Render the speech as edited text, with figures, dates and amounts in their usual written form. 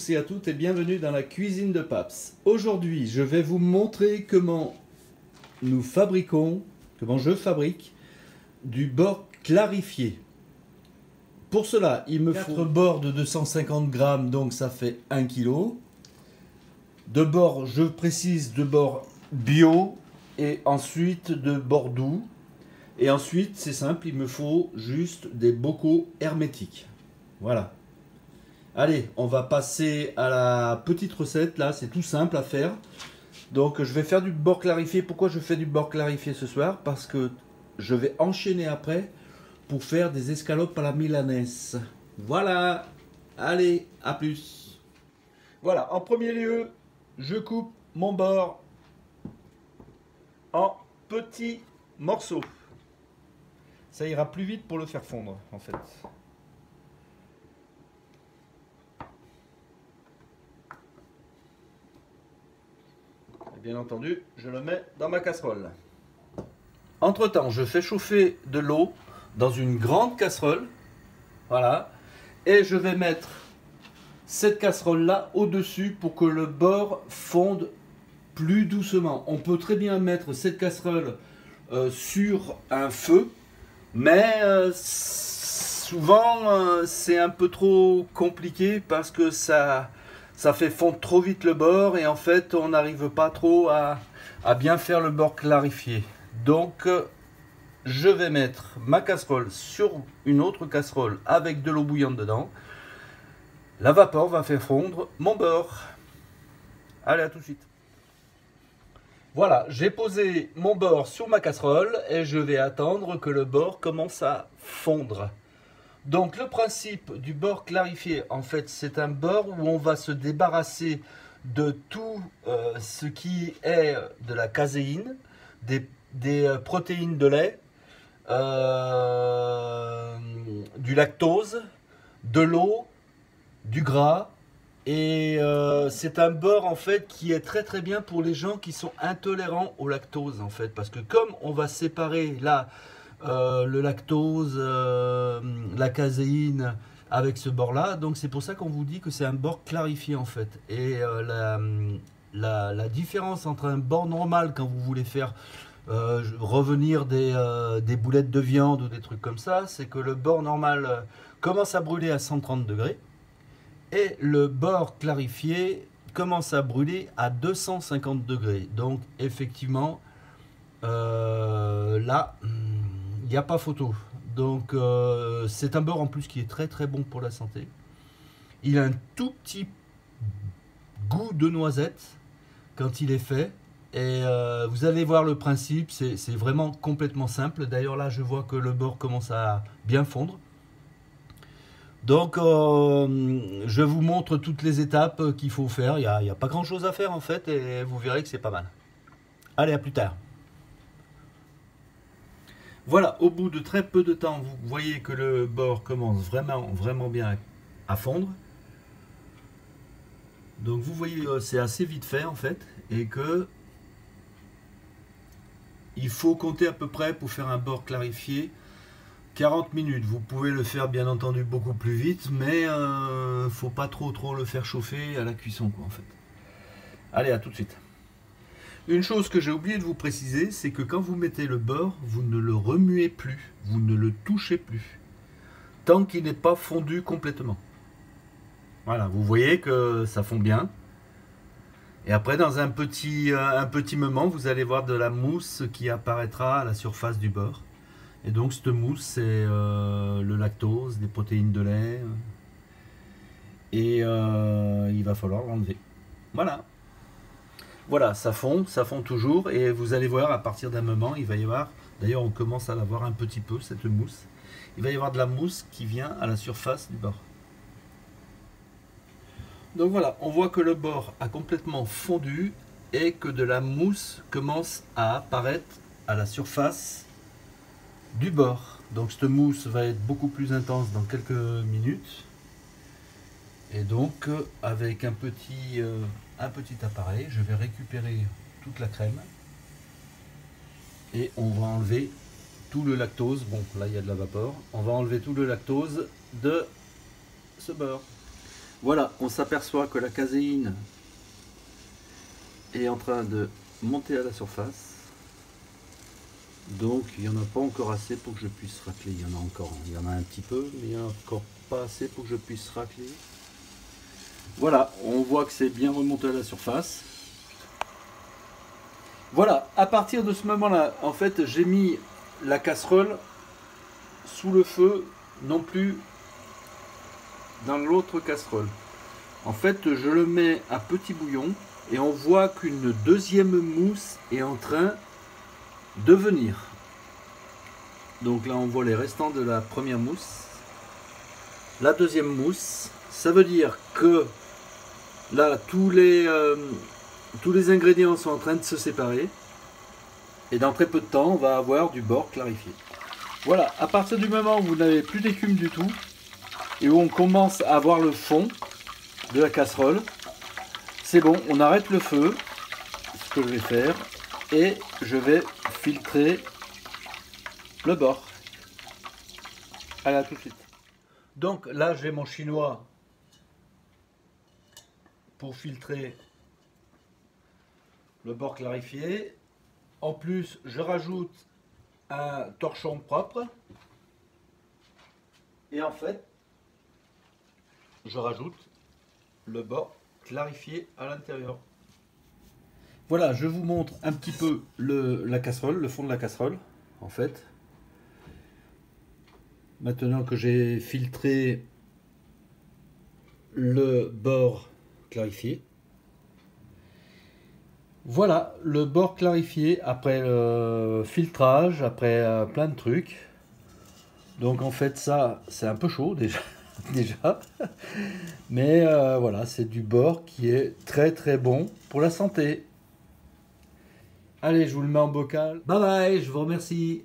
tous et à toutes et bienvenue dans la cuisine de Paps. Aujourd'hui, je vais vous montrer comment je fabrique du beurre clarifié. Pour cela, il me faut 4 beurres de 250 grammes, donc ça fait 1 kg. De beurre, je précise, de beurre bio et ensuite de beurre doux. Et ensuite, c'est simple, il me faut juste des bocaux hermétiques. Voilà. Allez, on va passer à la petite recette, là, c'est tout simple à faire. Donc, je vais faire du beurre clarifié. Pourquoi je fais du beurre clarifié ce soir? Parce que je vais enchaîner après pour faire des escalopes à la milanaise. Voilà, allez, à plus. Voilà, en premier lieu, je coupe mon beurre en petits morceaux. Ça ira plus vite pour le faire fondre, en fait. Bien entendu, je le mets dans ma casserole. Entre temps, je fais chauffer de l'eau dans une grande casserole. Voilà. Et je vais mettre cette casserole là au-dessus pour que le beurre fonde plus doucement. On peut très bien mettre cette casserole sur un feu, mais souvent c'est un peu trop compliqué parce que ça fait fondre trop vite le beurre et en fait on n'arrive pas trop à bien faire le beurre clarifié. Donc je vais mettre ma casserole sur une autre casserole avec de l'eau bouillante dedans. La vapeur va faire fondre mon beurre. Allez, à tout de suite. Voilà, j'ai posé mon beurre sur ma casserole et je vais attendre que le beurre commence à fondre. Donc le principe du beurre clarifié, en fait, c'est un beurre où on va se débarrasser de tout ce qui est de la caséine, des protéines de lait, du lactose, de l'eau, du gras. Et c'est un beurre en fait qui est très très bien pour les gens qui sont intolérants au lactose en fait, parce que comme on va séparer là le lactose, la caséine avec ce beurre là, donc c'est pour ça qu'on vous dit que c'est un beurre clarifié en fait. Et la différence entre un beurre normal quand vous voulez faire revenir des boulettes de viande ou des trucs comme ça, c'est que le beurre normal commence à brûler à 130 degrés et le beurre clarifié commence à brûler à 250 degrés. Donc effectivement là il n'y a pas photo. Donc c'est un beurre en plus qui est très très bon pour la santé. Il a un tout petit goût de noisette quand il est fait. Et vous allez voir le principe, c'est vraiment complètement simple. D'ailleurs là je vois que le beurre commence à bien fondre. Donc je vous montre toutes les étapes qu'il faut faire. Il n'y a pas grand chose à faire en fait et vous verrez que c'est pas mal. Allez, à plus tard. Voilà, au bout de très peu de temps, vous voyez que le beurre commence vraiment bien à fondre. Donc vous voyez que c'est assez vite fait en fait et que il faut compter à peu près pour faire un beurre clarifié 40 minutes. Vous pouvez le faire bien entendu beaucoup plus vite, mais faut pas trop le faire chauffer à la cuisson quoi en fait. Allez, à tout de suite. Une chose que j'ai oublié de vous préciser, c'est que quand vous mettez le beurre, vous ne le remuez plus, vous ne le touchez plus, tant qu'il n'est pas fondu complètement. Voilà, vous voyez que ça fond bien. Et après, dans un petit moment, vous allez voir de la mousse qui apparaîtra à la surface du beurre. Et donc cette mousse, c'est le lactose, des protéines de lait. Et il va falloir l'enlever. Voilà. Voilà, ça fond toujours. Et vous allez voir, à partir d'un moment, il va y avoir... D'ailleurs, on commence à la voir un petit peu, cette mousse. Il va y avoir de la mousse qui vient à la surface du beurre. Donc voilà, on voit que le beurre a complètement fondu et que de la mousse commence à apparaître à la surface du beurre. Donc cette mousse va être beaucoup plus intense dans quelques minutes. Et donc avec un petit appareil, je vais récupérer toute la crème et on va enlever tout le lactose. Bon, là il y a de la vapeur. On va enlever tout le lactose de ce beurre. Voilà, on s'aperçoit que la caséine est en train de monter à la surface. Donc il n'y en a pas encore assez pour que je puisse racler. Il y en a encore, il y en a un petit peu, mais il n'y en a encore pas assez pour que je puisse racler. Voilà, on voit que c'est bien remonté à la surface. Voilà, à partir de ce moment-là, en fait, j'ai mis la casserole sous le feu, non plus dans l'autre casserole. En fait, je le mets à petit bouillon et on voit qu'une deuxième mousse est en train de venir. Donc là, on voit les restants de la première mousse. La deuxième mousse, ça veut dire que là, tous les ingrédients sont en train de se séparer. Et dans très peu de temps, on va avoir du beurre clarifié. Voilà, à partir du moment où vous n'avez plus d'écume du tout, et où on commence à avoir le fond de la casserole, c'est bon, on arrête le feu, ce que je vais faire, et je vais filtrer le beurre. Allez, à tout de suite. Donc là, j'ai mon chinois pour filtrer le beurre clarifié. En plus, je rajoute un torchon propre. Et en fait, je rajoute le beurre clarifié à l'intérieur. Voilà, je vous montre un petit peu la casserole, le fond de la casserole, en fait. Maintenant que j'ai filtré le beurre clarifié. Voilà, le beurre clarifié après le filtrage, après plein de trucs. Donc en fait ça, c'est un peu chaud déjà. déjà. Mais voilà, c'est du beurre qui est très très bon pour la santé. Allez, je vous le mets en bocal. Bye bye, je vous remercie.